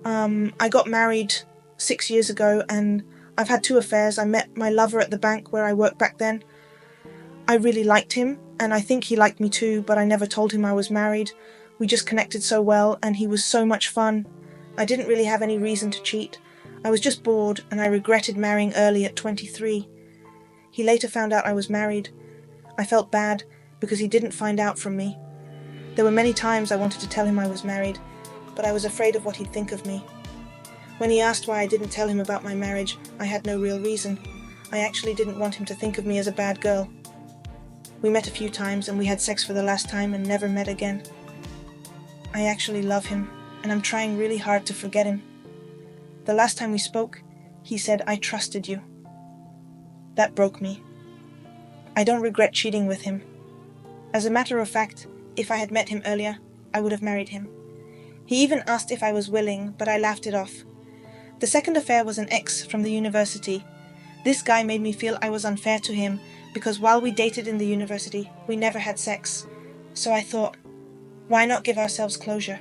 I got married 6 years ago and I've had 2 affairs. I met my lover at the bank where I worked back then. I really liked him and I think he liked me too, but I never told him I was married. We just connected so well and he was so much fun. I didn't really have any reason to cheat. I was just bored and I regretted marrying early at 23. He later found out I was married. I felt bad because he didn't find out from me. There were many times I wanted to tell him I was married, but I was afraid of what he'd think of me. When he asked why I didn't tell him about my marriage, I had no real reason. I actually didn't want him to think of me as a bad girl. We met a few times and we had sex for the last time and never met again. I actually love him, and I'm trying really hard to forget him. The last time we spoke, he said, "I trusted you." That broke me. I don't regret cheating with him. As a matter of fact, if I had met him earlier, I would have married him. He even asked if I was willing, but I laughed it off. The second affair was an ex from the university. This guy made me feel I was unfair to him because while we dated in the university, we never had sex. So I thought, why not give ourselves closure?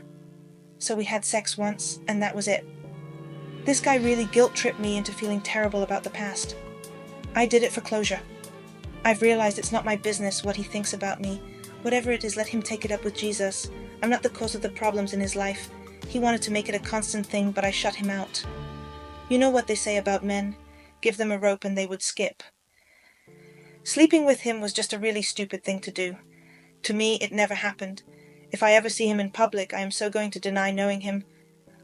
So we had sex once, and that was it. This guy really guilt-tripped me into feeling terrible about the past. I did it for closure. I've realized it's not my business what he thinks about me. Whatever it is, let him take it up with Jesus. I'm not the cause of the problems in his life. He wanted to make it a constant thing, but I shut him out. You know what they say about men. Give them a rope and they would skip. Sleeping with him was just a really stupid thing to do. To me, it never happened. If I ever see him in public, I am so going to deny knowing him.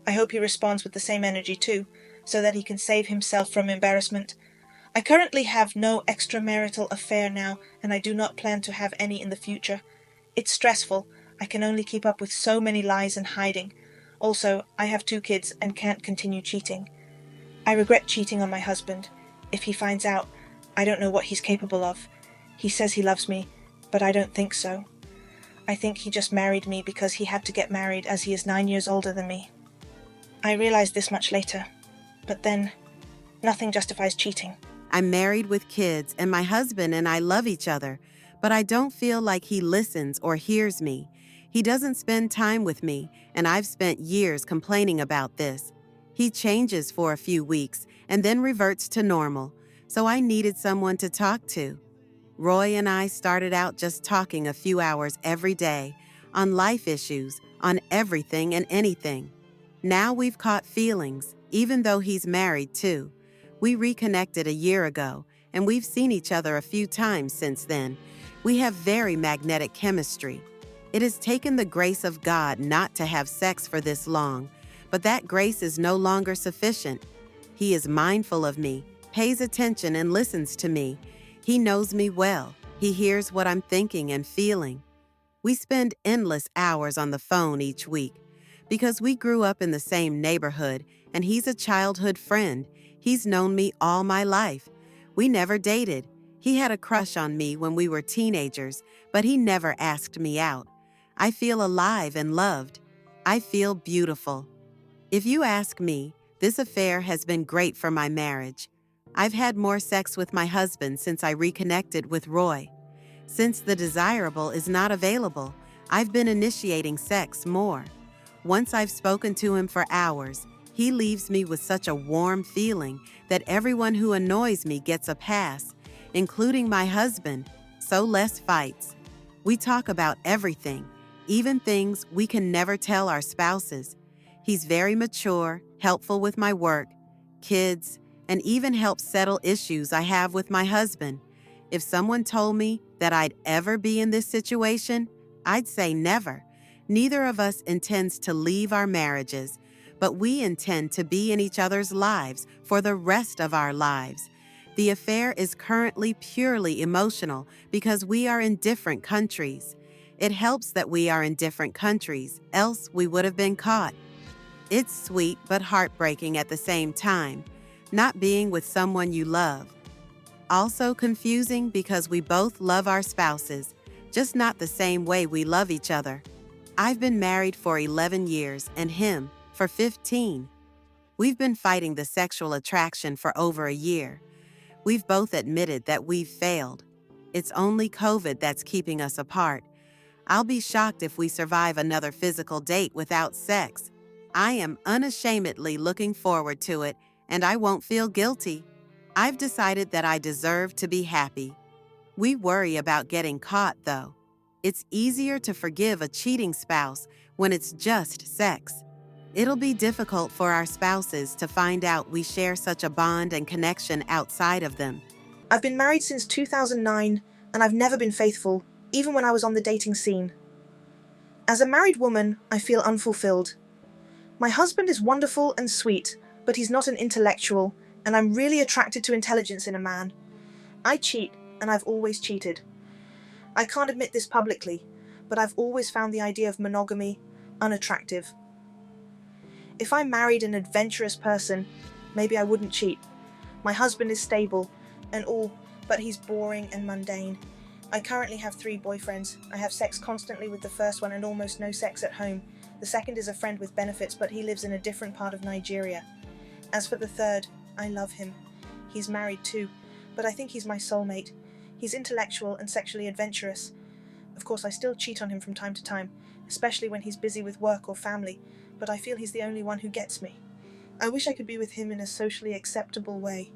I hope he responds with the same energy too, so that he can save himself from embarrassment. I currently have no extramarital affair now, and I do not plan to have any in the future. It's stressful. I can only keep up with so many lies and hiding. Also, I have 2 kids and can't continue cheating. I regret cheating on my husband. If he finds out, I don't know what he's capable of. He says he loves me, but I don't think so. I think he just married me because he had to get married as he is 9 years older than me. I realized this much later, but then nothing justifies cheating. I'm married with kids, and my husband and I love each other, but I don't feel like he listens or hears me. He doesn't spend time with me, and I've spent years complaining about this. He changes for a few weeks and then reverts to normal, so I needed someone to talk to. Roy and I started out just talking a few hours every day on life issues, on everything and anything. Now we've caught feelings, even though he's married too. We reconnected a year ago, and we've seen each other a few times since then. We have very magnetic chemistry. It has taken the grace of God not to have sex for this long, but that grace is no longer sufficient. He is mindful of me, pays attention and listens to me. He knows me well. He hears what I'm thinking and feeling. We spend endless hours on the phone each week. Because we grew up in the same neighborhood, and he's a childhood friend. He's known me all my life. We never dated. He had a crush on me when we were teenagers, but he never asked me out. I feel alive and loved. I feel beautiful. If you ask me, this affair has been great for my marriage. I've had more sex with my husband since I reconnected with Roy. Since the desirable is not available, I've been initiating sex more. Once I've spoken to him for hours, he leaves me with such a warm feeling that everyone who annoys me gets a pass, including my husband, so less fights. We talk about everything, even things we can never tell our spouses. He's very mature, helpful with my work, kids, and even helps settle issues I have with my husband. If someone told me that I'd ever be in this situation, I'd say never. Neither of us intends to leave our marriages, but we intend to be in each other's lives for the rest of our lives. The affair is currently purely emotional because we are in different countries. It helps that we are in different countries, else we would have been caught. It's sweet but heartbreaking at the same time, not being with someone you love. Also confusing because we both love our spouses, just not the same way we love each other. I've been married for 11 years and him for 15. We've been fighting the sexual attraction for over a year. We've both admitted that we've failed. It's only COVID that's keeping us apart. I'll be shocked if we survive another physical date without sex. I am unashamedly looking forward to it, and I won't feel guilty. I've decided that I deserve to be happy. We worry about getting caught, though. It's easier to forgive a cheating spouse when it's just sex. It'll be difficult for our spouses to find out we share such a bond and connection outside of them. I've been married since 2009 and I've never been faithful, even when I was on the dating scene. As a married woman, I feel unfulfilled. My husband is wonderful and sweet, but he's not an intellectual, and I'm really attracted to intelligence in a man. I cheat, and I've always cheated. I can't admit this publicly, but I've always found the idea of monogamy unattractive. If I married an adventurous person, maybe I wouldn't cheat. My husband is stable and all, but he's boring and mundane. I currently have 3 boyfriends. I have sex constantly with the first one and almost no sex at home. The second is a friend with benefits, but he lives in a different part of Nigeria. As for the third, I love him. He's married too, but I think he's my soulmate. He's intellectual and sexually adventurous. Of course, I still cheat on him from time to time, especially when he's busy with work or family, but I feel he's the only one who gets me. I wish I could be with him in a socially acceptable way.